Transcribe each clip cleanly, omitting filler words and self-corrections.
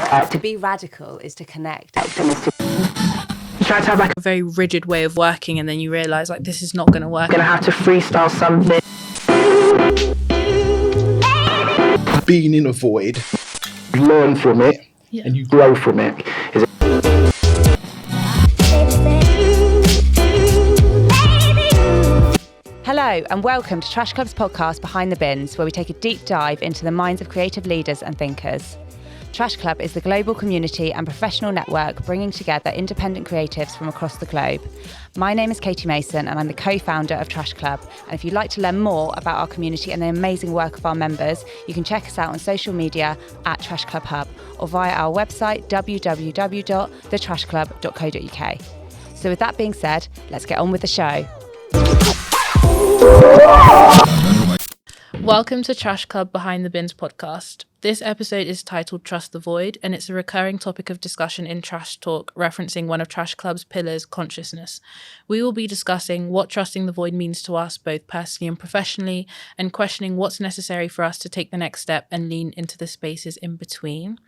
To be radical is to connect. Try to have like a very rigid way of working, and then you realise like this is not going to work. Gonna have to freestyle something. Being in a void, you learn from it, and you grow from it. Hello and welcome to Trash Club's podcast Behind the Bins, where we take a deep dive into the minds of creative leaders and thinkers. Trash Club is the global community and professional network bringing together independent creatives from across the globe. My name is Katy Mason and I'm the co-founder of Trash Club. And if you'd like to learn more about our community and the amazing work of our members, you can check us out on social media at Trash Club Hub or via our website www.thetrashclub.co.uk. So with that being said, let's get on with the show. Welcome to Trash Club Behind the Bins podcast. This episode is titled Trust the Void, and it's a recurring topic of discussion in Trash Talk, referencing one of Trash Club's pillars, consciousness. We will be discussing what trusting the void means to us, both personally and professionally, and questioning what's necessary for us to take the next step and lean into the spaces in between.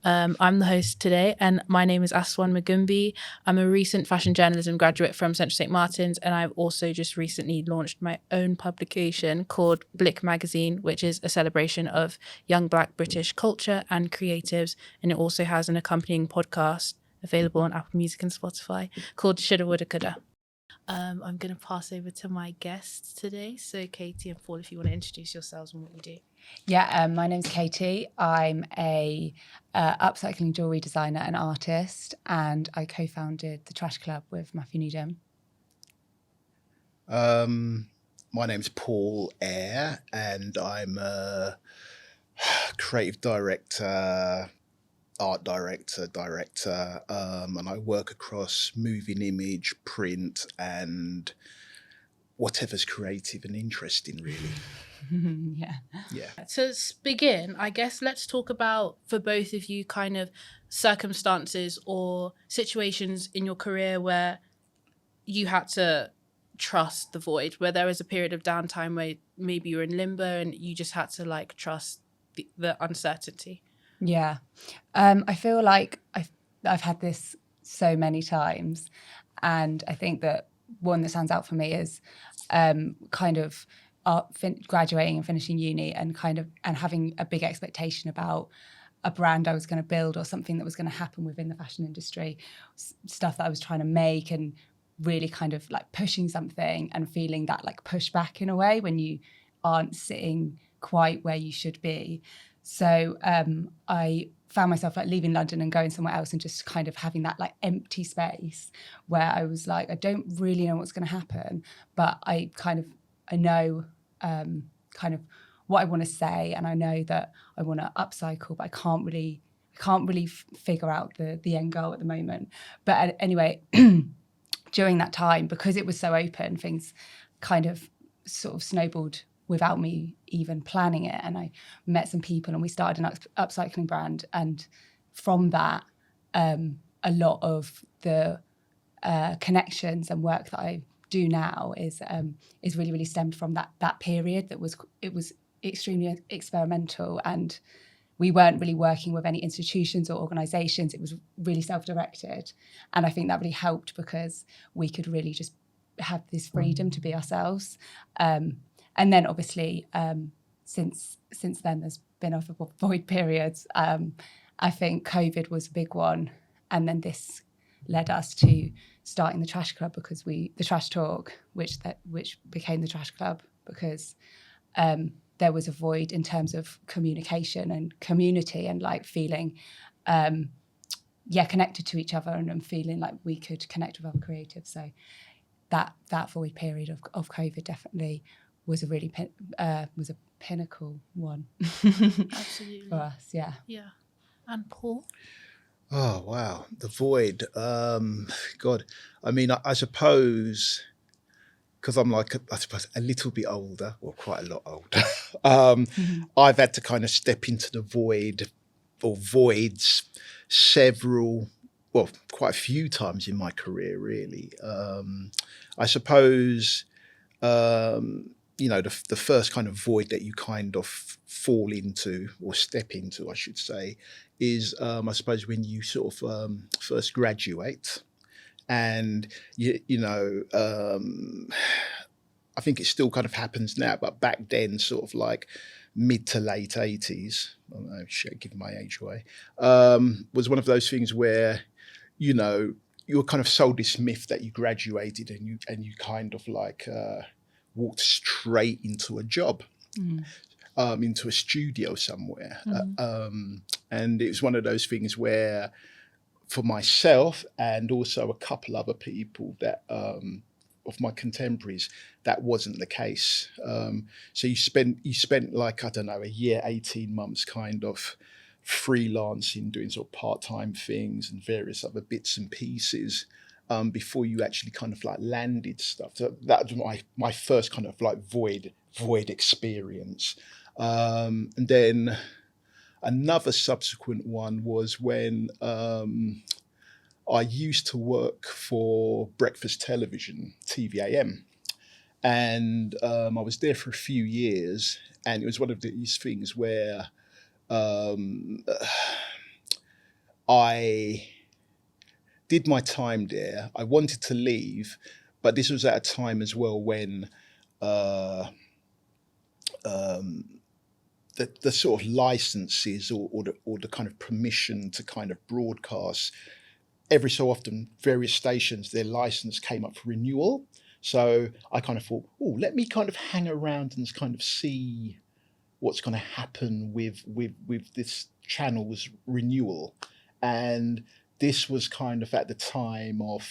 I'm the host today, and my name is Aswan Magumbe. I'm a recent fashion journalism graduate from Central St. Martin's, and I've also just recently launched my own publication called Blick Magazine, which is a celebration of young Black British culture and creatives, and it also has an accompanying podcast available on Apple Music and Spotify called Shoulda Woulda Coulda. I'm going to pass over to my guests today. So Katy and Paul, if you want to introduce yourselves and what you do. Yeah, my name's Katy. I'm a upcycling jewellery designer and artist, and I co-founded the Trash Club with Matthew Needham. My name's Paul Ayre, and I'm a creative director, art director, and I work across moving image, print, and whatever's creative and interesting, really. Yeah. To begin, I guess let's talk about, for both of you, kind of circumstances or situations in your career where you had to trust the void, where there was a period of downtime where maybe you were in limbo and you just had to like trust the uncertainty. Yeah. I feel like I've had this so many times, and I think that one that stands out for me is kind of graduating and finishing uni and having a big expectation about a brand I was going to build or something that was going to happen within the fashion industry, stuff that I was trying to make, and really kind of like pushing something and feeling that like pushback in a way when you aren't sitting quite where you should be. So I found myself like leaving London and going somewhere else and just kind of having that like empty space where I was like, I don't really know what's going to happen, but I know kind of what I want to say, and I know that I want to upcycle, but I can't really figure out the end goal at the moment. But anyway, during that time, because it was so open, things kind of sort of snowballed without me even planning it. And I met some people and we started an upcycling brand. And from that, a lot of the connections and work that I do now is really, really stemmed from that period. It was extremely experimental, and we weren't really working with any institutions or organisations. It was really self-directed. And I think that really helped because we could really just have this freedom to be ourselves. And then obviously, since then, there's been other void periods. I think COVID was a big one. And then this led us to starting the Trash Club, because the Trash Talk, which became the Trash Club, because there was a void in terms of communication and community and like feeling, connected to each other and feeling like we could connect with other creatives. So that void period of COVID definitely was a really was a pinnacle one. Absolutely. For us, yeah. Yeah. And Paul? Oh, wow. The void. God. I mean, I suppose, because I'm like, I suppose, a little bit older, or quite a lot older, I've had to kind of step into the void or voids quite a few times in my career, really. I suppose the first kind of void that you kind of fall into or step into, I should say, is I suppose when you sort of first graduate, and I think it still kind of happens now, but back then, sort of like mid to late 80s, I don't know, giving my age away, was one of those things where, you're kind of sold this myth that you graduated and you kind of like walked straight into a job, into a studio somewhere. And it was one of those things where, for myself and also a couple other people that of my contemporaries, that wasn't the case. So you spent like, I don't know, a year, 18 months kind of freelancing, doing sort of part-time things and various other bits and pieces before you actually kind of like landed stuff. So that was my first kind of like void experience. And then another subsequent one was when I used to work for breakfast television, TVAM. And I was there for a few years, and it was one of these things where I did my time there. I wanted to leave, but this was at a time as well when the sort of licenses or the kind of permission to kind of broadcast, every so often various stations, their license came up for renewal. So I kind of thought, let me kind of hang around and kind of see what's going to happen with this channel's renewal. And this was kind of at the time of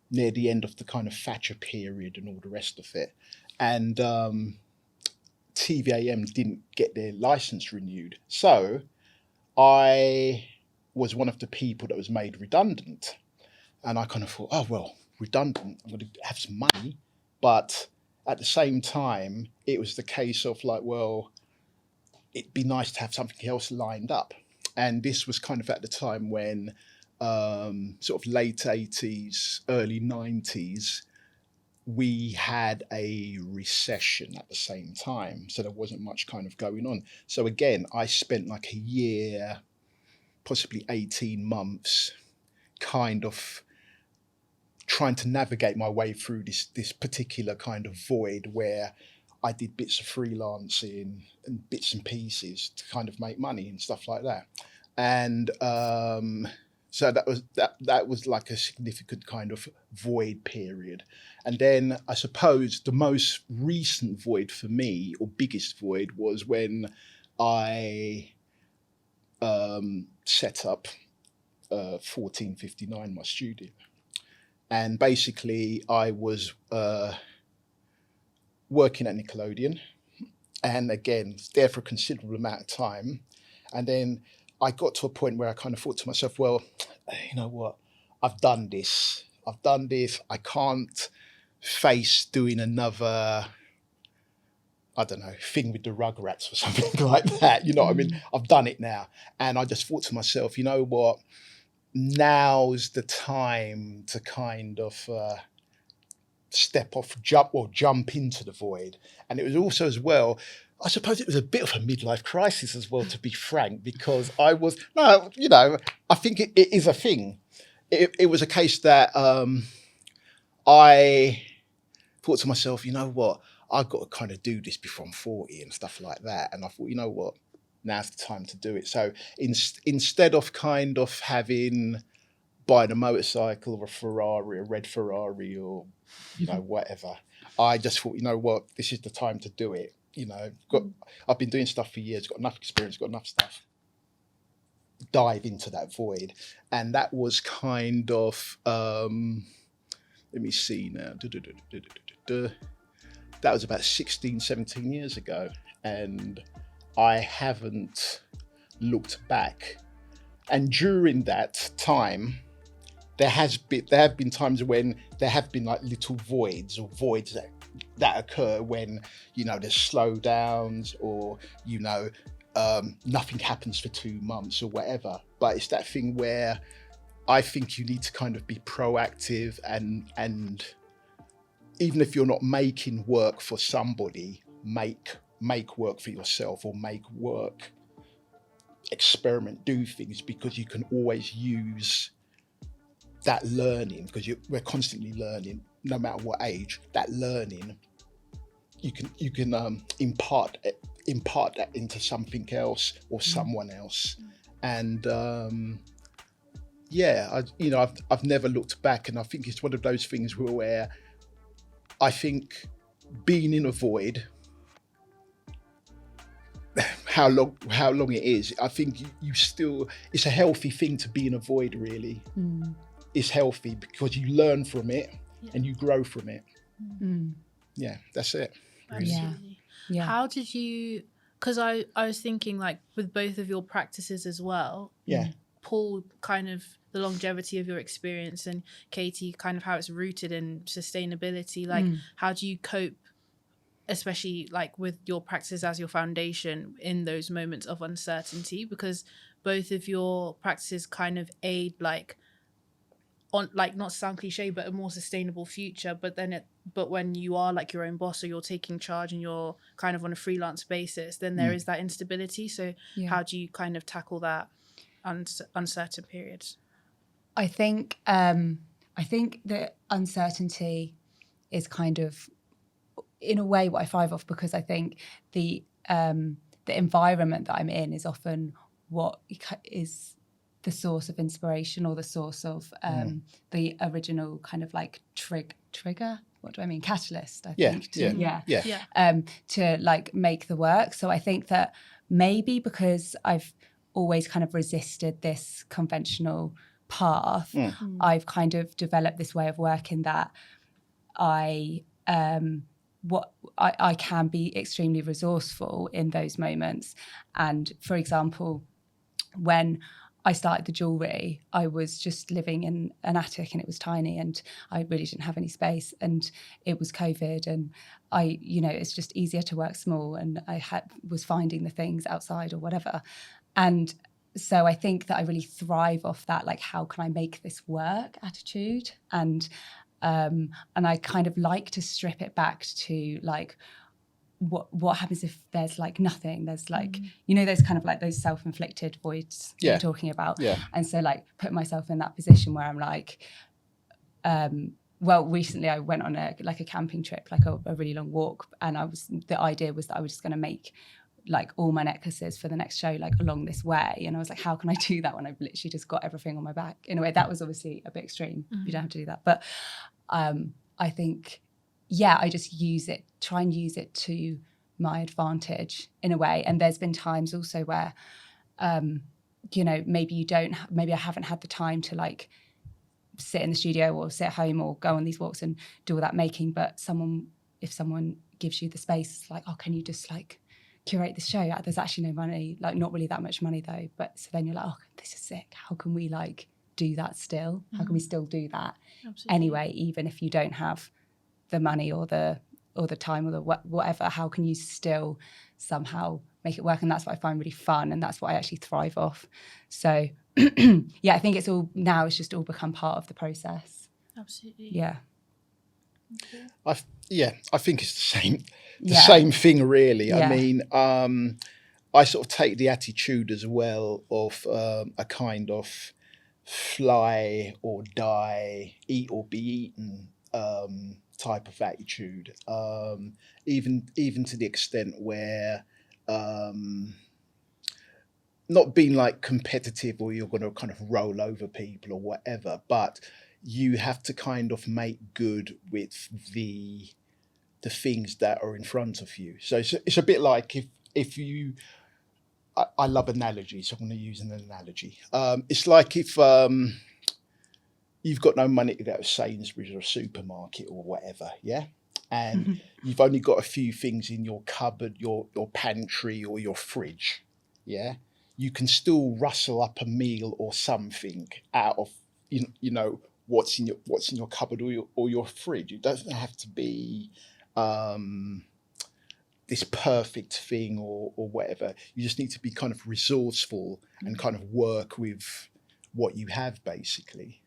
near the end of the kind of Thatcher period and all the rest of it. And TVAM didn't get their license renewed. So I was one of the people that was made redundant. And I kind of thought, redundant, I'm going to have some money. But at the same time, it was the case of like, it'd be nice to have something else lined up. And this was kind of at the time when sort of late 80s, early 90s, we had a recession at the same time. So there wasn't much kind of going on. So again, I spent like a year, possibly 18 months, kind of trying to navigate my way through this particular kind of void where I did bits of freelancing and bits and pieces to kind of make money and stuff like that. And so that was like a significant kind of void period. And then I suppose the most recent void for me, or biggest void, was when I set up 1459, my studio. And basically I was working at Nickelodeon, and again, there for a considerable amount of time. And then I got to a point where I kind of thought to myself, you know what, I've done this. I can't face doing another, I don't know, thing with the Rugrats or something like that. You know what I mean? I've done it now. And I just thought to myself, you know what, now's the time to kind of step off, jump into the void. And it was also as well, I suppose it was a bit of a midlife crisis as well, to be frank, because I think it is a thing. It was a case that I thought to myself, you know what, I've got to kind of do this before I'm 40 and stuff like that. And I thought, you know what, now's the time to do it. So instead of kind of buying a motorcycle or a red Ferrari or, whatever, I just thought, you know what, this is the time to do it. I've been doing stuff for years, got enough experience, got enough stuff. Dive into that void. And that was kind of, let me see now. That was about 16, 17 years ago. And I haven't looked back. And during that time, there have been times when there have been like little voids that occur when, there's slowdowns or, nothing happens for 2 months or whatever. But it's that thing where I think you need to kind of be proactive and even if you're not making work for somebody, make work for yourself, or make work, experiment, do things, because you can always use that learning, because we're constantly learning, no matter what age. That learning, you can impart that into something else or someone else. And I've never looked back, and I think it's one of those things where I think being in a void, how long it is, I think you still, it's a healthy thing to be in a void, really. It's healthy because you learn from it and you grow from it. Yeah, that's it. Really. Yeah. How did you, because I was thinking, like, with both of your practices as well, Paul, kind of the longevity of your experience, and Katy, kind of how it's rooted in sustainability. Like, how do you cope, especially like with your practices as your foundation, in those moments of uncertainty? Because both of your practices kind of aid, like, on, like, not to sound cliche, but a more sustainable future. But when you are like your own boss, or you're taking charge and you're kind of on a freelance basis, then there is that instability. So how do you kind of tackle that uncertain periods? I think that uncertainty is kind of, in a way, what I thrive off, because I think the environment that I'm in is often what is the source of inspiration, or the source of the original kind of like trigger. What do I mean? Catalyst, I think. To like make the work. So I think that maybe because I've always kind of resisted this conventional path, I've kind of developed this way of working that I can be extremely resourceful in those moments. And for example, when I started the jewellery, I was just living in an attic, and it was tiny, and I really didn't have any space, and it was COVID, and it's just easier to work small, and I was finding the things outside or whatever. And so I think that I really thrive off that, like, how can I make this work attitude? And I kind of like to strip it back to, like, what happens if there's like nothing, there's like those kind of like those self-inflicted voids you're talking about. And so, like, put myself in that position where I'm like, recently I went on a camping trip, like a really long walk, and the idea was that I was just going to make like all my necklaces for the next show, like, along this way. And I was like, how can I do that when I've literally just got everything on my back? In a way, that was obviously a bit extreme. You don't have to do that, but I think, I just try and use it to my advantage in a way. And there's been times also where, maybe I haven't had the time to, like, sit in the studio or sit at home or go on these walks and do all that making. But if someone gives you the space, like, oh, can you just like curate the show? There's actually no money, like, not really that much money though. But so then you're like, oh, this is sick. How can we like do that still? How can we still do that anyway, even if you don't have the money or the time or the whatever? How can you still somehow make it work? And that's what I find really fun, and that's what I actually thrive off. So I think it's just all become part of the process. Absolutely. Yeah. Okay. I think it's the same thing, really. I mean, I sort of take the attitude as well of a kind of fly or die, eat or be eaten type of attitude, even to the extent where not being like competitive, or you're going to kind of roll over people or whatever, but you have to kind of make good with the things that are in front of you. So it's a bit like if you, I love analogies, so I'm going to use an analogy. It's like if you've got no money to go to Sainsbury's or a supermarket or whatever, and you've only got a few things in your cupboard, your pantry or your fridge, you can still rustle up a meal or something out of what's in your cupboard or your fridge. It doesn't have to be this perfect thing or whatever. You just need to be kind of resourceful and kind of work with what you have, basically.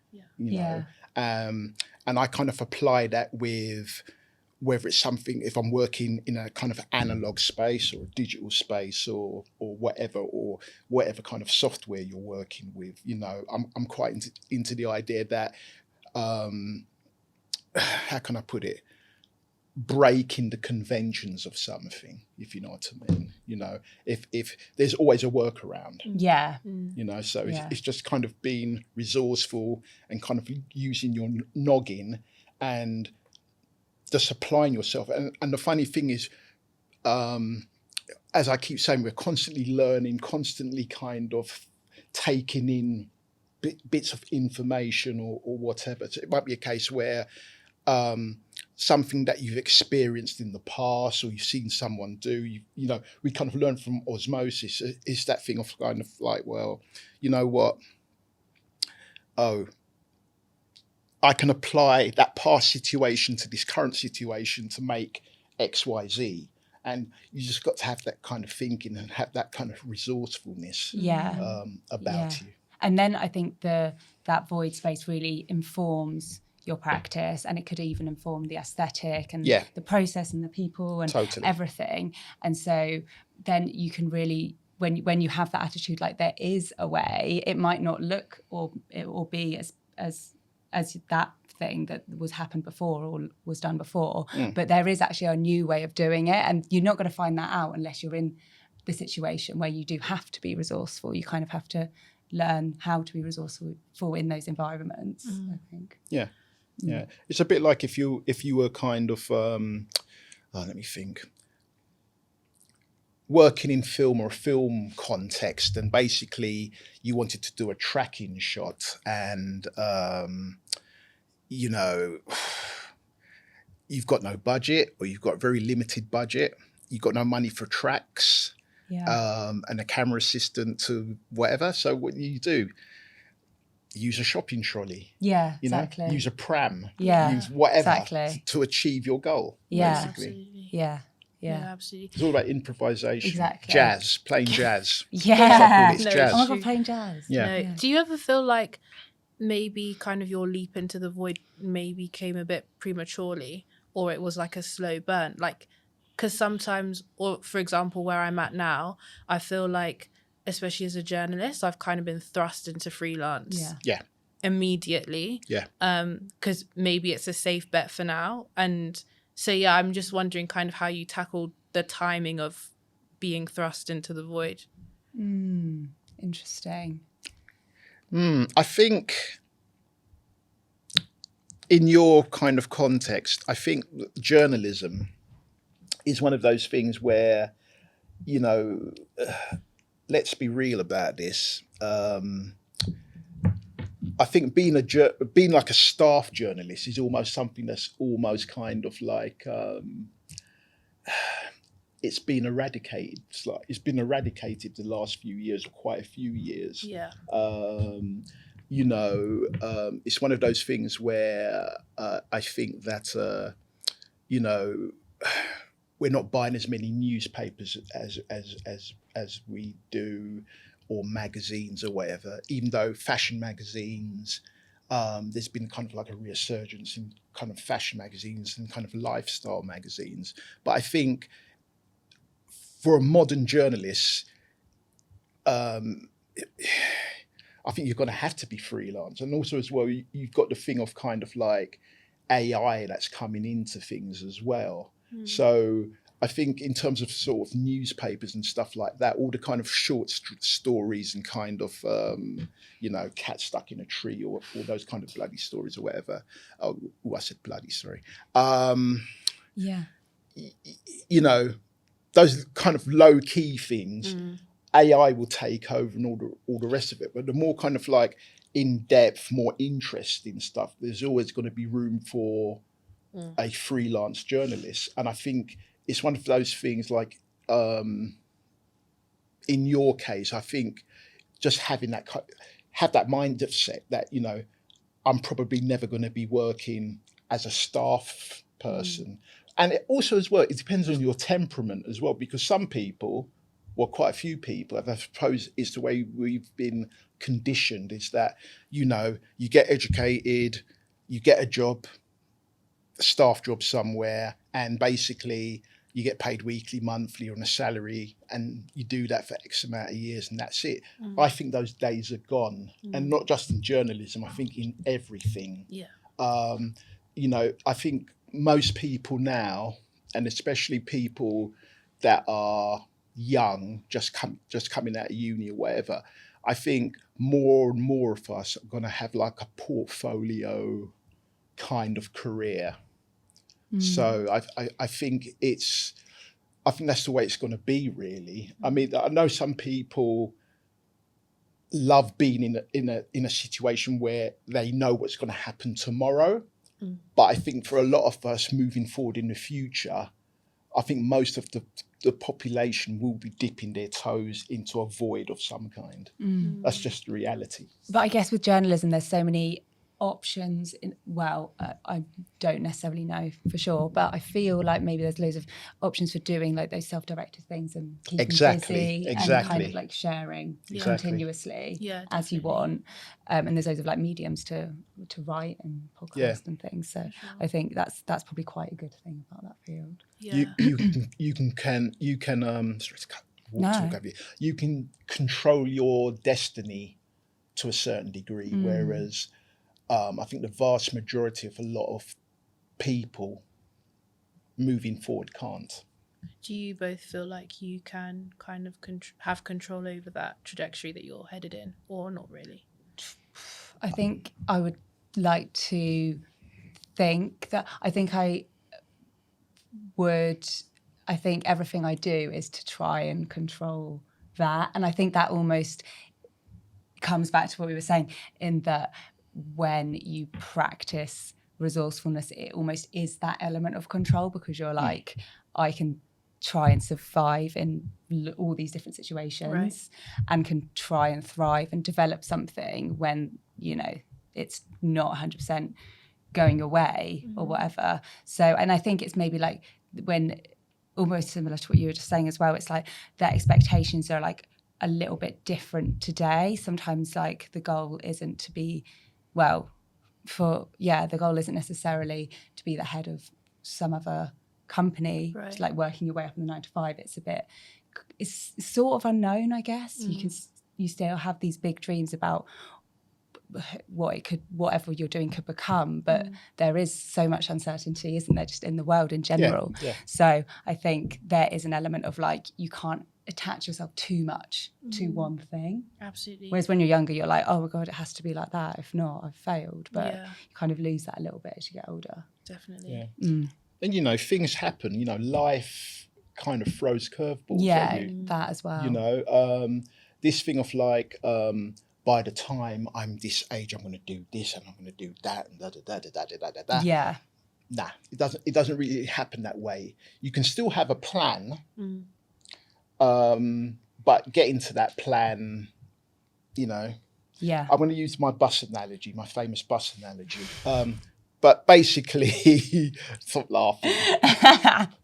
And I kind of apply that with whether it's something, if I'm working in a kind of analog space or a digital space or whatever kind of software you're working with, you know, I'm quite into the idea that, how can I put it? Breaking the conventions of something, if you know what I mean. You know, if there's always a workaround. Yeah. You know, so Yeah. it's just kind of being resourceful and kind of using your noggin and just applying yourself. And the funny thing is, as I keep saying, we're constantly learning, constantly kind of taking in bits of information or whatever. So it might be a case where something that you've experienced in the past or you've seen someone do, you know, we kind of learn from osmosis. It's that thing of kind of like, well, you know what? Oh, I can apply that past situation to this current situation to make X, Y, Z. And you just got to have that kind of thinking and have that kind of resourcefulness about you. And then I think that void space really informs your practice, and it could even inform the aesthetic and the process and the people and everything. And so then you can really, when you have that attitude, like there is a way, it might not look or be as that thing that was happened before or was done before, but there is actually a new way of doing it, and you're not going to find that out unless you're in the situation where you do have to be resourceful. You kind of have to learn how to be resourceful in those environments, I think. Yeah. It's a bit like if you were kind of let me think, working in film or a film context, and basically you wanted to do a tracking shot, and you know, you've got no budget, or you've got very limited budget, you've got no money for tracks, and a camera assistant to whatever. So what do? Use a shopping trolley. Yeah, you know? exactly. Use a pram. Yeah, use whatever exactly. to achieve your goal. Yeah, basically. Absolutely. Yeah, absolutely. It's all about improvisation. Exactly. Jazz, playing jazz. Yeah. It's jazz. Oh my God, playing jazz. Yeah. No. Do you ever feel like maybe kind of your leap into the void maybe came a bit prematurely, or it was like a slow burn? Like, because sometimes, or for example, where I'm at now, I feel like, especially as a journalist, I've kind of been thrust into freelance immediately. Yeah. Because maybe it's a safe bet for now. And so, I'm just wondering kind of how you tackled the timing of being thrust into the void. Interesting. I think in your kind of context, I think journalism is one of those things where, you know, let's be real about this. I think being like a staff journalist is almost something that's almost kind of like it's been eradicated. It's been eradicated the last few years, or quite a few years. Yeah. You know, it's one of those things where I think that you know, we're not buying as many newspapers as we do, or magazines or whatever, even though fashion magazines, there's been kind of like a resurgence in kind of fashion magazines and kind of lifestyle magazines. But I think for a modern journalist, I think you're going to have to be freelance. And also as well, you've got the thing of kind of like AI that's coming into things as well. So I think in terms of sort of newspapers and stuff like that, all the kind of short stories and kind of, you know, cat stuck in a tree, or all those kind of bloody stories or whatever. Oh, I said bloody, sorry. You know, those kind of low key things, AI will take over and all the rest of it. But the more kind of like in depth, more interesting stuff, there's always going to be room for a freelance journalist. And I think it's one of those things like, in your case, I think just have that mindset that, you know, I'm probably never going to be working as a staff person. And it also as well, it depends on your temperament as well, because some people, well, quite a few people, I suppose it's the way we've been conditioned, is that, you know, you get educated, you get a job, staff job somewhere, and basically you get paid weekly, monthly, on a salary, and you do that for X amount of years, and that's it. I think those days are gone, and not just in journalism. I think in everything. Yeah. You know, I think most people now, and especially people that are young, just coming out of uni or whatever, I think more and more of us are going to have like a portfolio kind of career. So I think that's the way it's going to be, really. I mean, I know some people love being in a situation where they know what's going to happen tomorrow. But I think for a lot of us moving forward in the future, I think most of the population will be dipping their toes into a void of some kind. That's just the reality. But I guess with journalism, there's so many options. I don't necessarily know for sure, but I feel like maybe there's loads of options for doing like those self-directed things and keeping busy and kind of like sharing continuously as you want. And there's loads of like mediums to write and podcast and things. So I think that's probably quite a good thing about that field. You can control your destiny to a certain degree, whereas I think the vast majority of a lot of people moving forward can't. Do you both feel like you can kind of have control over that trajectory that you're headed in, or not really? I think I would like to think that I think everything I do is to try and control that. And I think that almost comes back to what we were saying, in that when you practice resourcefulness, it almost is that element of control, because you're like, I can try and survive in all these different situations and can try and thrive and develop something when, you know, it's not 100% going away or whatever. So, and I think it's maybe like when, almost similar to what you were just saying as well, it's like the expectations are like a little bit different today. Sometimes like the goal isn't to be, the goal isn't necessarily to be the head of some other company, like working your way up in the 9 to 5. It's sort of unknown, I guess. You still have these big dreams about whatever you're doing could become, but there is so much uncertainty, isn't there, just in the world in general. So I think there is an element of like, you can't attach yourself too much to one thing. Absolutely. Whereas when you're younger, you're like, oh my God, it has to be like that. If not, I've failed. But you kind of lose that a little bit as you get older. Definitely. And, you know, things happen. You know, life kind of throws curveballs at you. That as well. You know, this thing of like, by the time I'm this age, I'm going to do this and I'm going to do that and da-da-da-da-da-da-da-da. Yeah. Nah, it doesn't really happen that way. You can still have a plan, but getting to that plan, you know. Yeah. I'm going to use my bus analogy, my famous bus analogy. But basically, stop laughing.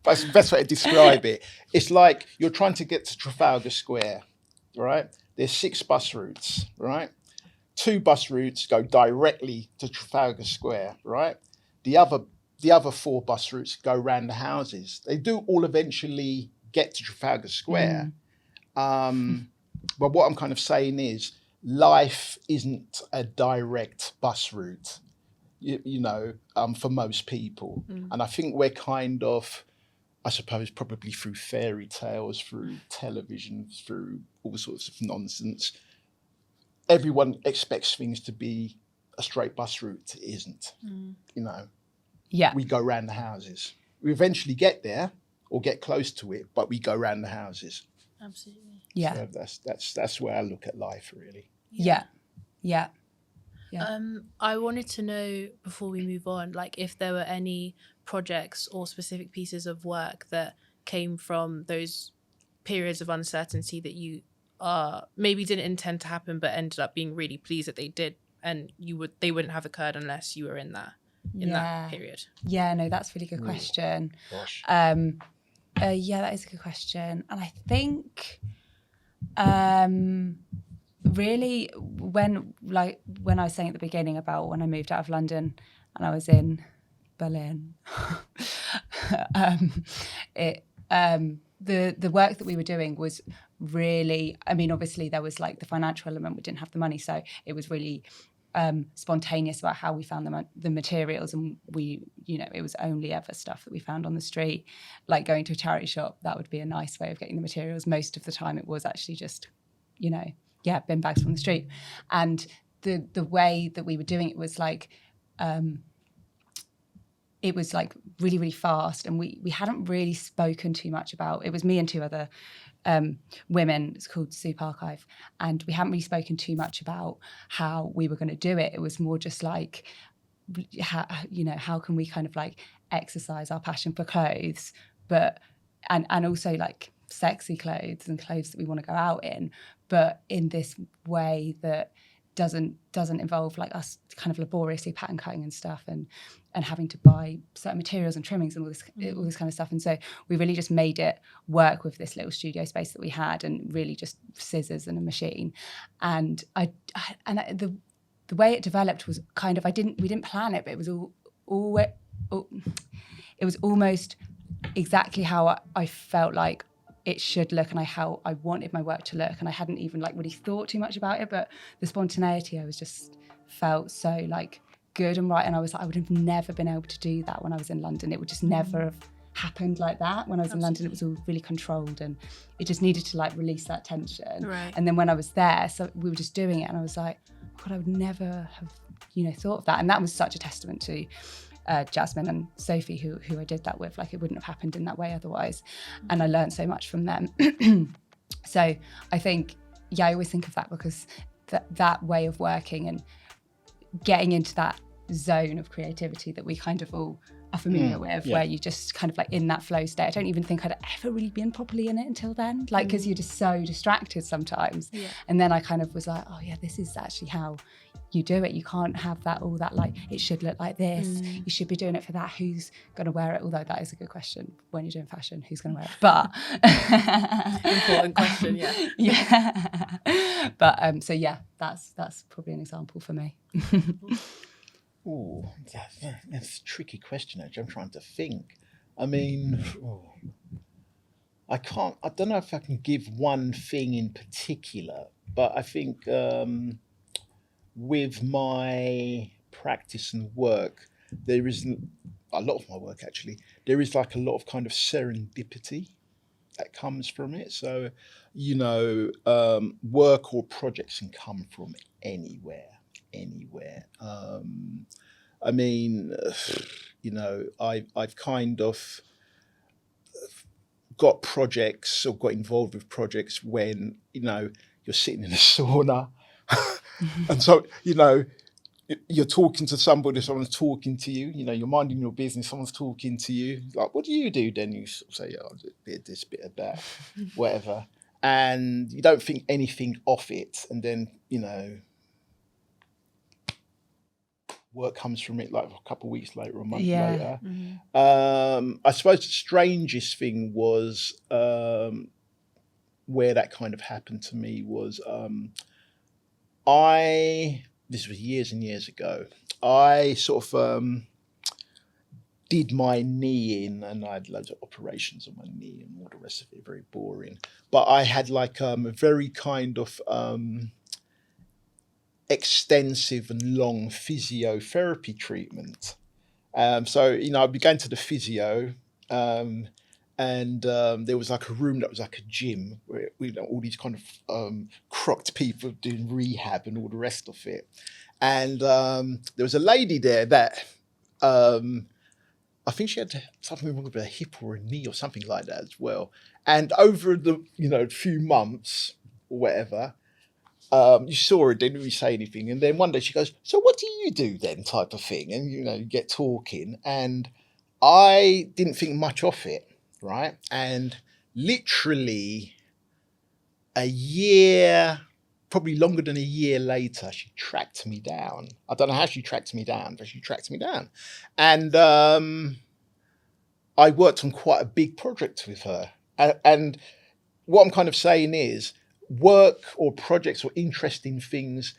That's the best way to describe it. It's like you're trying to get to Trafalgar Square, right? There's 6 bus routes, right? 2 bus routes go directly to Trafalgar Square, right? The other 4 bus routes go around the houses. They do all eventually get to Trafalgar Square. But what I'm kind of saying is life isn't a direct bus route, you know, for most people. And I think we're kind of, I suppose, probably through fairy tales, through television, through all sorts of nonsense, everyone expects things to be a straight bus route. It isn't, you know. Yeah. We go around the houses. We eventually get there or get close to it, but we go around the houses. Absolutely. Yeah. So that's where I look at life, really. Yeah. I wanted to know, before we move on, like if there were any projects or specific pieces of work that came from those periods of uncertainty that you maybe didn't intend to happen but ended up being really pleased that they did, and they wouldn't have occurred unless you were in that period. Yeah, no, that's a really good question. Gosh. That is a good question. And I think really when I was saying at the beginning about when I moved out of London and I was in Berlin. The work that we were doing was really, I mean, obviously there was like the financial element, we didn't have the money, so it was really spontaneous about how we found the materials, and we, you know, it was only ever stuff that we found on the street, like going to a charity shop. That would be a nice way of getting the materials. Most of the time it was actually just, you know, bin bags from the street. And the way that we were doing it was like really, really fast, and we hadn't really spoken too much about it. Was me and two other women. It's called Soup Archive, and we hadn't really spoken too much about how we were going to do it. It was more just like, how can we kind of like exercise our passion for clothes, but and also like sexy clothes and clothes that we want to go out in, but in this way that doesn't involve like us kind of laboriously pattern cutting and stuff, and having to buy certain materials and trimmings and all this kind of stuff. And so we really just made it work with this little studio space that we had, and really just scissors and a machine. And the way it developed was kind of, we didn't plan it, but it was almost exactly how I felt like it should look, and how I wanted my work to look. And I hadn't even like really thought too much about it, but the spontaneity, I was just felt so like good and right. And I was like, I would have never been able to do that when I was in London. It would just never have happened like that. When I was in London, it was all really controlled, and it just needed to like release that tension. Right. And then when I was there, so we were just doing it, and I was like, God, I would never have, thought of that. And that was such a testament to Jasmine and Sophie, who I did that with. Like, it wouldn't have happened in that way otherwise. And I learned so much from them. So I think, I always think of that, because that way of working and getting into that zone of creativity that we kind of all are familiar with, where you just kind of like in that flow state. I don't even think I'd ever really been properly in it until then, like, because you're just so distracted sometimes. And then I kind of was like, oh yeah, this is actually how you do it. You can't have that like, it should look like this, you should be doing it for that, who's going to wear it? Although that is a good question when you're doing fashion, who's going to wear it? But important question. But so yeah, that's probably an example for me. Oh, that's a tricky question, actually. I'm trying to think. I mean, I don't know if I can give one thing in particular, but I think with my practice and work, there isn't a lot of my work, actually. There is like a lot of kind of serendipity that comes from it. So, work or projects can come from anywhere. I mean, I've kind of got projects or got involved with projects when, you're sitting in a sauna and so, you're talking to somebody, someone's talking to you, you're minding your business, someone's talking to you, like, what do you do? Then you say, oh, a bit of this, bit of that, whatever. And you don't think anything of it. And then, work comes from it like a couple of weeks later or a month later. I suppose the strangest thing was where that kind of happened to me was this was years and years ago. I sort of did my knee in, and I had loads of operations on my knee and all the rest of it, very boring. But I had like a very kind of extensive and long physiotherapy treatment. So, I began to the physio, and there was like a room that was like a gym where all these kind of crocked people doing rehab and all the rest of it. And there was a lady there that I think she had something wrong with her hip or a knee or something like that as well. And over the few months or whatever, you saw her, didn't really say anything. And then one day she goes, so what do you do then, type of thing? And, you get talking. And I didn't think much of it, right? And literally a year, probably longer than a year later, she tracked me down. I don't know how she tracked me down, but she tracked me down. And I worked on quite a big project with her. And what I'm kind of saying is, work or projects or interesting things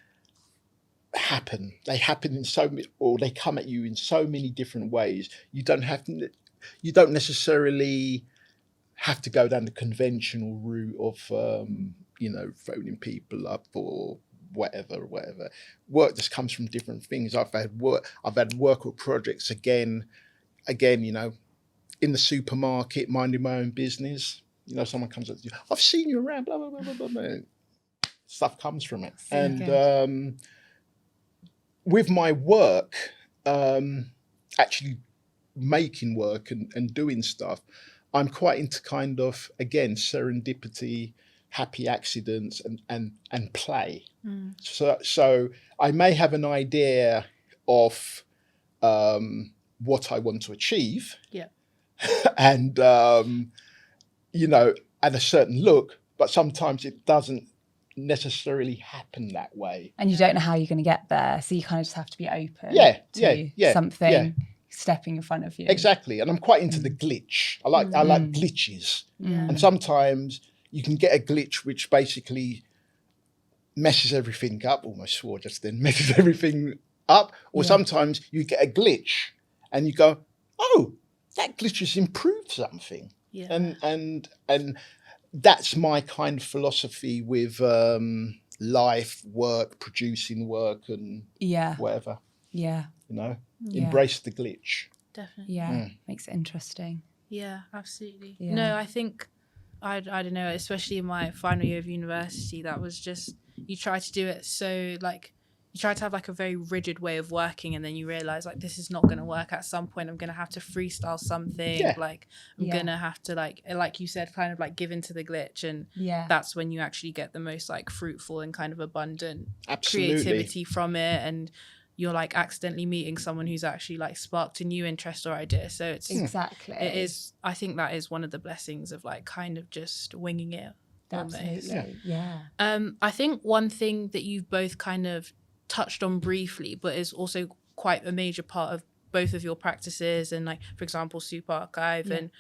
happen. They happen in so many, or they come at you in so many different ways. You don't necessarily have to go down the conventional route of phoning people up or whatever. Work just comes from different things. I've had work with projects again, in the supermarket, minding my own business. Someone comes up to you, I've seen you around, blah blah blah blah blah. Stuff comes from it. So and good. with my work, actually making work and doing stuff, I'm quite into kind of, again, serendipity, happy accidents and play. So I may have an idea of what I want to achieve. Yeah. And, at a certain look, but sometimes it doesn't necessarily happen that way. And you don't know how you're going to get there, so you kind of just have to be open to something stepping in front of you. Exactly. And I'm quite into the glitch. I like glitches. And sometimes you can get a glitch which basically messes everything up. Almost swore just then, messes everything up. Or sometimes you get a glitch and you go, oh, that glitch has improved something. Yeah. And that's my kind of philosophy with life, work, producing work and whatever. Yeah. Embrace the glitch. Definitely. Yeah. Makes it interesting. Yeah, absolutely. Yeah. No, I think, I don't know, especially in my final year of university, that was just, you try to do it so, like, you try to have, like, a very rigid way of working, and then you realise, like, this is not going to work. At some point, I'm going to have to freestyle something. Yeah. Like, I'm going to have to, like you said, kind of, like, give into the glitch, and that's when you actually get the most, like, fruitful and kind of abundant creativity from it, and you're, like, accidentally meeting someone who's actually, like, sparked a new interest or idea. So it's exactly, it is, I think that is one of the blessings of, like, kind of just winging it. Absolutely. Yeah. I think one thing that you've both kind of touched on briefly, but is also quite a major part of both of your practices, and, like, for example, Super Archive and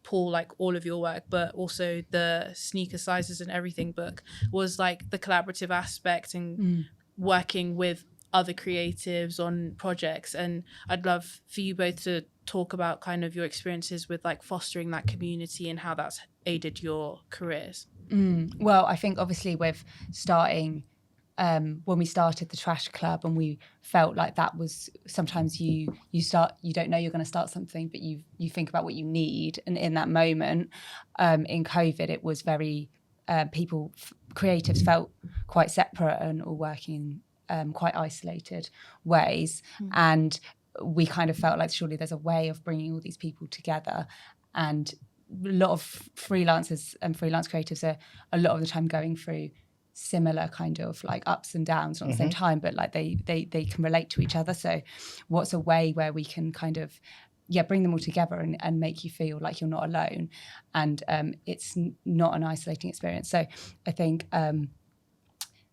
Paul, like, all of your work, but also the Sneaker Sizes and Everything book, was, like, the collaborative aspect and working with other creatives on projects. And I'd love for you both to talk about kind of your experiences with, like, fostering that community and how that's aided your careers. Well, I think obviously with starting, when we started the Trash Club, and we felt like that was, sometimes you don't know you're going to start something, but you think about what you need. And in that moment, in COVID, it was very, creatives felt quite separate and all working quite isolated ways. And we kind of felt like surely there's a way of bringing all these people together. And a lot of freelancers and freelance creatives are a lot of the time going through similar kind of, like, ups and downs, not at the same time, but, like, they can relate to each other. So what's a way where we can kind of bring them all together and make you feel like you're not alone, and it's not an isolating experience. So I think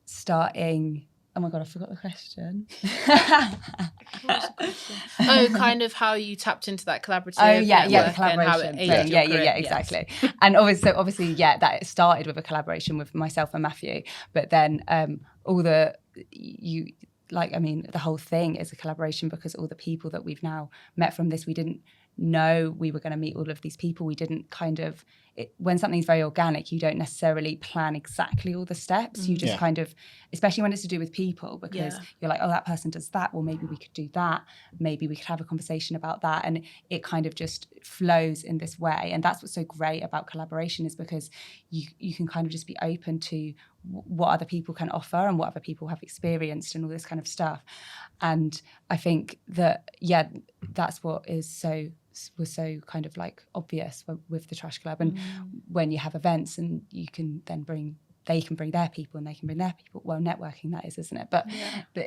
starting, oh my God, I forgot the question. Kind of how you tapped into that collaborative the collaboration and how it aided your career. Exactly. And obviously, that started with a collaboration with myself and Matthew, but then the whole thing is a collaboration, because all the people that we've now met from this, we didn't know we were going to meet all of these people. We didn't when something's very organic, you don't necessarily plan exactly all the steps. You just kind of, especially when it's to do with people, because you're like, oh, that person does that. Well, maybe we could do that. Maybe we could have a conversation about that. And it kind of just flows in this way. And that's what's so great about collaboration, is because you can kind of just be open to what other people can offer and what other people have experienced and all this kind of stuff. And I think that, that's what was so kind of, like, obvious with the Trash Club. And when you have events, and you can then they can bring their people and they can bring their people. Well, networking, that is, isn't it? But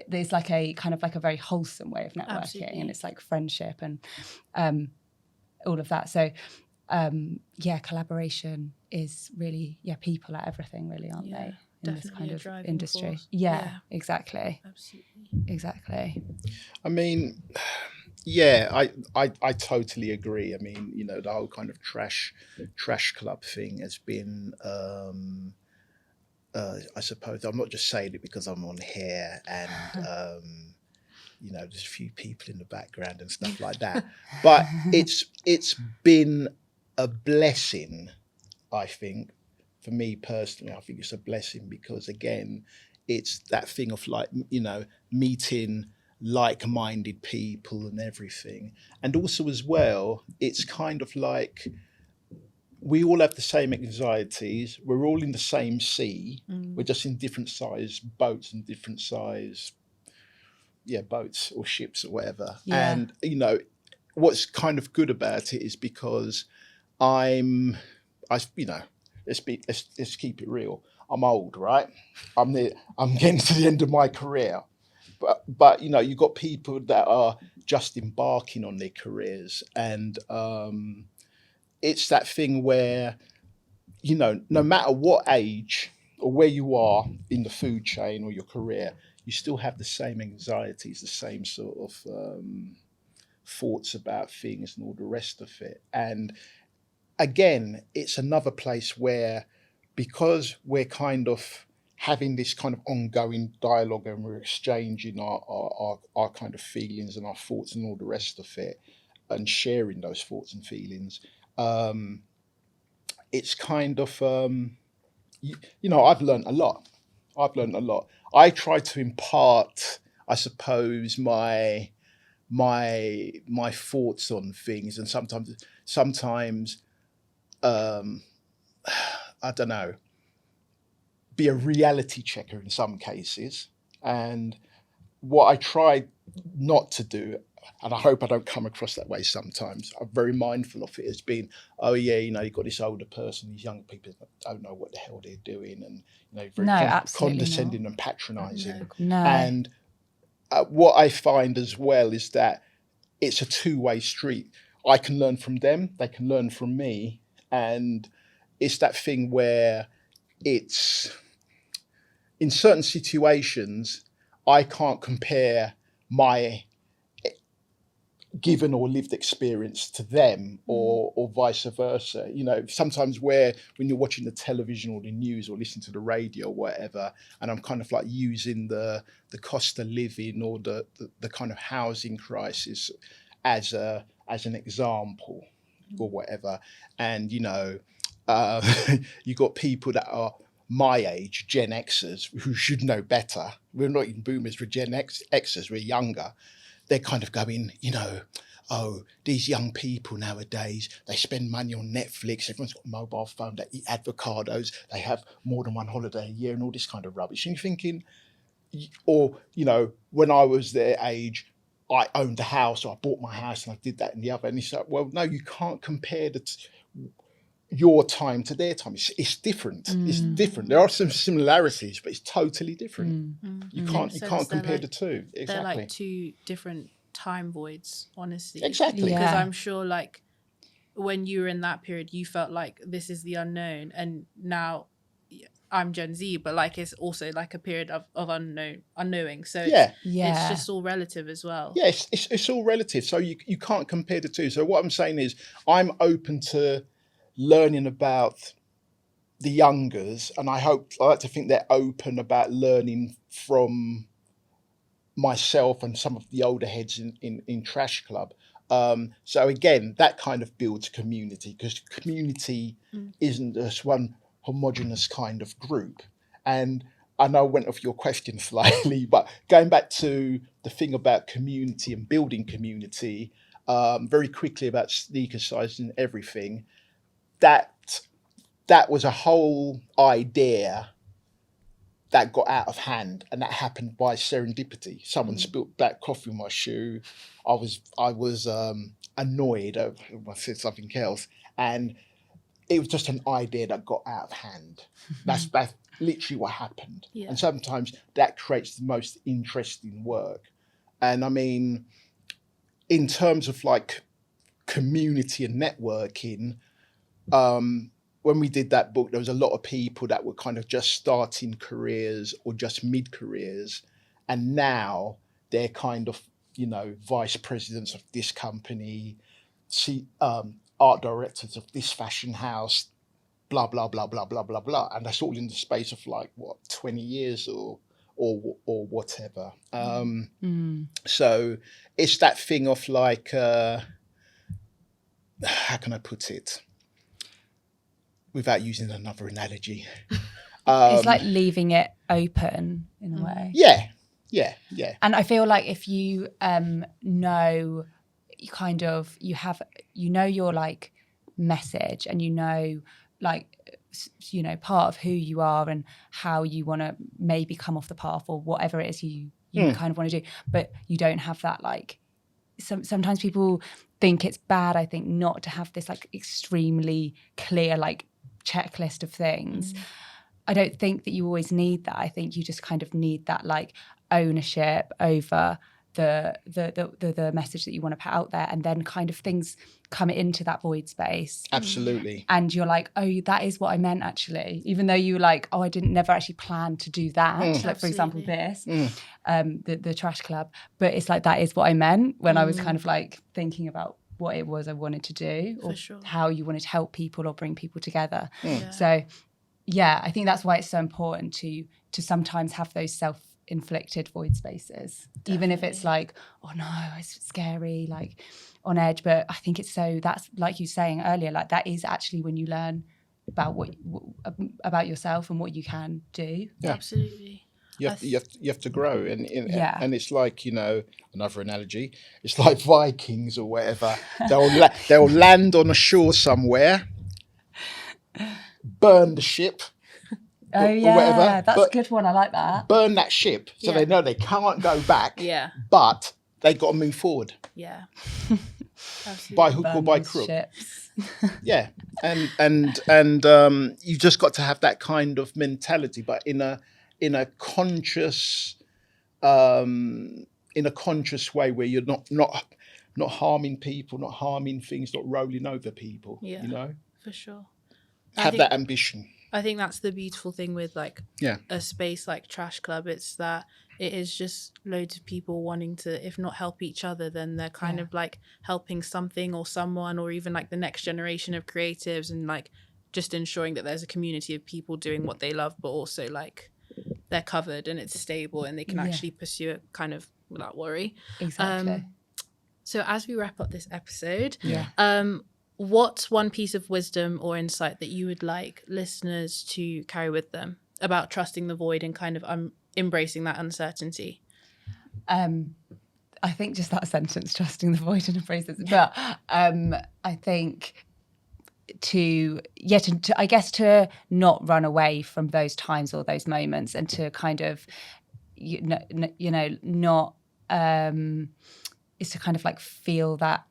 there's, like, a kind of, like, a very wholesome way of networking. Absolutely. And it's like friendship and all of that. So collaboration is really, people are everything, really, aren't they? In this kind of industry. Exactly. Absolutely. Exactly. I mean, I totally agree. I mean, the whole kind of trash club thing has been I suppose I'm not just saying it because I'm on here and there's a few people in the background and stuff like that. But it's been a blessing, I think, for me personally. I think it's a blessing because, again, it's that thing of like, meeting like-minded people and everything. And also as well, it's kind of like we all have the same anxieties. We're all in the same sea. We're just in different size boats and different size boats or ships or whatever. Yeah. And what's kind of good about it is because let's keep it real. I'm old, right? I'm getting to the end of my career, but you've got people that are just embarking on their careers, and it's that thing where no matter what age or where you are in the food chain or your career, you still have the same anxieties, the same sort of thoughts about things and all the rest of it. And again, it's another place where, because we're kind of having this kind of ongoing dialogue and we're exchanging our kind of feelings and our thoughts and all the rest of it, and sharing those thoughts and feelings, it's kind of I've learned a lot. I try to impart, I suppose, my thoughts on things, and sometimes I don't know, be a reality checker in some cases. And what I try not to do, and I hope I don't come across that way sometimes, I'm very mindful of it as being, oh yeah, you've got this older person, these young people don't know what the hell they're doing, and very absolutely condescending not. and patronizing. No. And what I find as well is that it's a two-way street. I can learn from them, they can learn from me, and it's that thing where it's, in certain situations, I can't compare my given or lived experience to them, or vice versa. Sometimes when you're watching the television or the news or listening to the radio or whatever, and I'm kind of like using the cost of living or the kind of housing crisis as an example or whatever, and you got people that are my age, Gen Xers, who should know better. We're not even boomers, we're Gen Xers, we're younger. They're kind of going, oh, these young people nowadays, they spend money on Netflix, everyone's got a mobile phone, they eat avocados, they have more than one holiday a year and all this kind of rubbish. And you're thinking, or, when I was their age, I owned a house, or I bought my house and I did that and the other. And it's like, well, no, you can't compare your time to their time. It's different. It's different. There are some similarities, but it's totally different. You can't compare the two. Exactly. They're like two different time voids, honestly. Exactly. Because I'm sure, like, when you were in that period, you felt like this is the unknown, and now I'm Gen Z, but like it's also like a period of unknowing. So it's just all relative as well. Yeah, it's all relative. So you can't compare the two. So what I'm saying is, I'm open to learning about the youngers, and I like to think they're open about learning from myself and some of the older heads in Trash Club. So again, that kind of builds community, because community isn't just one homogenous kind of group. And I know I went off your question slightly, but going back to the thing about community and building community, very quickly about sneaker size and everything, that was a whole idea that got out of hand, and that happened by serendipity. Someone spilled black coffee on my shoe. I was annoyed. I said something else, and it was just an idea that got out of hand. That's literally what happened. Yeah. And sometimes that creates the most interesting work. And I mean, in terms of like community and networking, when we did that book, there was a lot of people that were kind of just starting careers or just mid-careers. And now they're kind of, vice presidents of this company, art directors of this fashion house, blah, blah, blah, blah, blah, blah, blah. And that's all in the space of like, 20 years or whatever. So it's that thing of like, how can I put it without using another analogy? It's like leaving it open in a way. Yeah. And I feel like if you know, you know your like message, and part of who you are and how you want to maybe come off the path or whatever it is you kind of want to do, but you don't have that like. Sometimes people think it's bad, I think, not to have this like extremely clear like checklist of things. I don't think that you always need that. I think you just kind of need that like ownership over the message that you want to put out there, and then kind of things come into that void space. Absolutely. And you're like, oh, that is what I meant actually, even though you were like, oh, I didn't never actually plan to do that. Like for example, this, the trash club, but it's like, that is what I meant when I was kind of like thinking about what it was I wanted to do, or how you wanted to help people or bring people together. So yeah, I think that's why it's so important to sometimes have those self-inflicted void spaces. Definitely. Even if it's like, oh no, it's scary, like on edge. But I think that's like you saying earlier, like that is actually when you learn about about yourself and what you can do. Yeah. Absolutely. You have to grow, and it's like, another analogy. It's like Vikings or whatever. They'll land on a shore somewhere, burn the ship. Oh yeah, whatever. That's a good one. I like that. Burn that ship so they know they can't go back. Yeah. But they got to move forward. Yeah. By hook or by crook. Ships. Yeah, and you just got to have that kind of mentality, but in a conscious way where you're not harming people, not harming things, not rolling over people. Yeah, for sure. Have that ambition. I think that's the beautiful thing with like a space like Trash Club. It's that it is just loads of people wanting to, if not help each other, then they're kind of like helping something or someone, or even like the next generation of creatives, and like just ensuring that there's a community of people doing what they love, but also like they're covered and it's stable and they can actually pursue it kind of without worry. Exactly. So as we wrap up this episode, what's one piece of wisdom or insight that you would like listeners to carry with them about trusting the void and kind of embracing that uncertainty? I think just that sentence, trusting the void and embracing it. But I think to not run away from those times or those moments, and to kind of, not is to kind of like feel that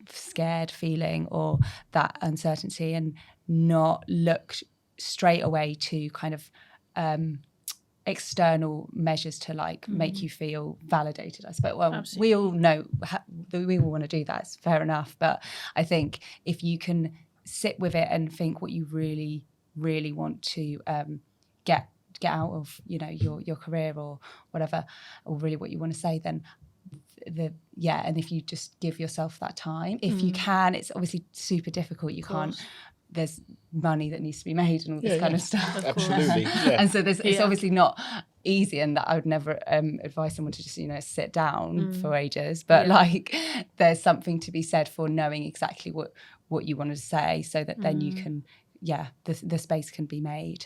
scared feeling or that uncertainty, and not look straight away to kind of external measures to like make you feel validated, I suppose. Well, absolutely. We all know we all want to do that, it's fair enough, but I think if you can sit with it and think what you really, really want to get out of your career or whatever, or really what you want to say, then and if you just give yourself that time, if you can. It's obviously super difficult, you can't, there's money that needs to be made and all this kind of stuff. Absolutely. And so it's obviously not easy, and that I would never advise someone to just sit down for ages, but like there's something to be said for knowing exactly what you want to say, so that then you can the space can be made,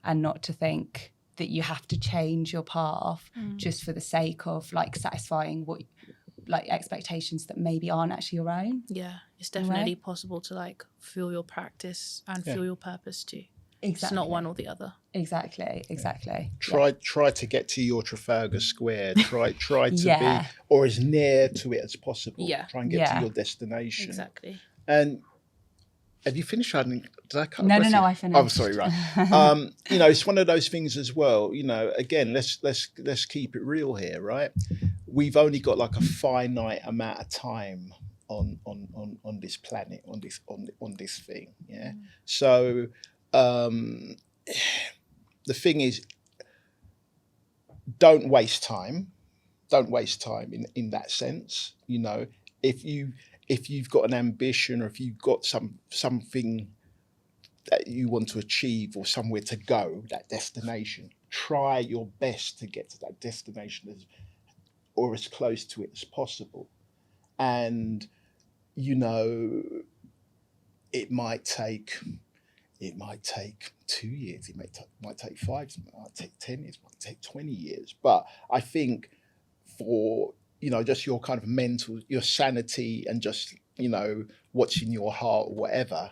and not to think that you have to change your path just for the sake of like satisfying expectations that maybe aren't actually your own. It's definitely possible to like feel your practice and feel your purpose too. Exactly. It's not one or the other. Exactly. Try to get to your Trafalgar Square. Try to be, or as near to it as possible. Try and get to your destination. Exactly. And have you finished? Did I cut? No, I finished. I'm sorry, right. It's one of those things as well. Again, let's keep it real here, right? We've only got like a finite amount of time on this planet, on this thing. Yeah. So the thing is, don't waste time. Don't waste time in that sense. If you've got an ambition, or if you've got something that you want to achieve or somewhere to go, that destination, try your best to get to that destination or as close to it as possible. And, you know, it might take 2 years, it might take 5, it might take 10 years, it might take 20 years. But I think for, you know, just your kind of mental, your sanity and just, you know, what's in your heart or whatever,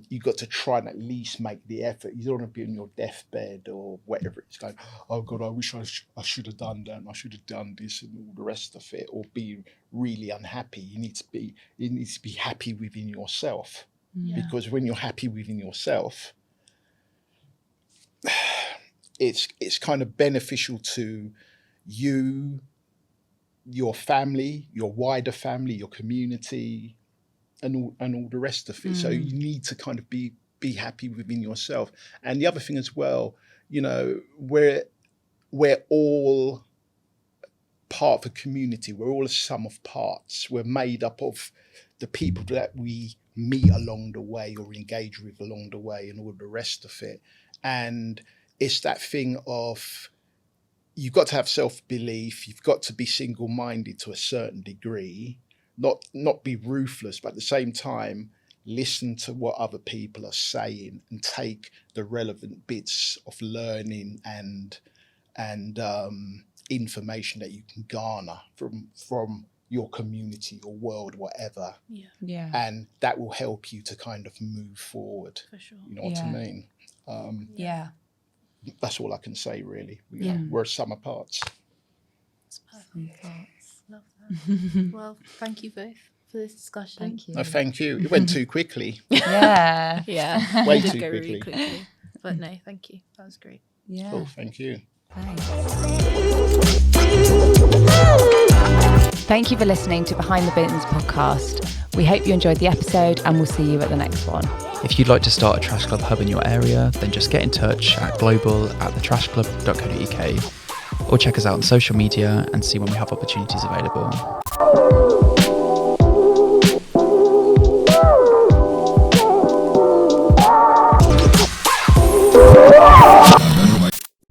you've got to try and at least make the effort. You don't want to be on your deathbed or whatever it's going, oh God, I wish I should have done that and I should have done this and all the rest of it, or be really unhappy. You need to be happy within yourself. Yeah. Because when you're happy within yourself, it's kind of beneficial to you, your family, your wider family, your community, and all the rest of it. So you need to kind of be happy within yourself. And the other thing as well, you know, we're all part of a community. We're all a sum of parts. We're made up of the people that we meet along the way or engage with along the way and all the rest of it. And it's that thing of, you've got to have self-belief. You've got to be single-minded to a certain degree, not be ruthless, but at the same time, listen to what other people are saying and take the relevant bits of learning and information that you can garner from your community or world, whatever. Yeah. And that will help you to kind of move forward. For sure. You know what I mean? Yeah. That's all I can say, really. We're a sum of parts. Love that. Well, thank you both for this discussion. Thank you. No, thank you. It went too quickly. Yeah. Yeah. Way It did too go quickly. really quickly. But no, thank you. That was great. Yeah. Cool, thank you. Thanks. Thank you for listening to Behind the Bins podcast. We hope you enjoyed the episode and we'll see you at the next one. If you'd like to start a Trash Club hub in your area, then just get in touch at global@thetrashclub.co.uk or check us out on social media and see when we have opportunities available.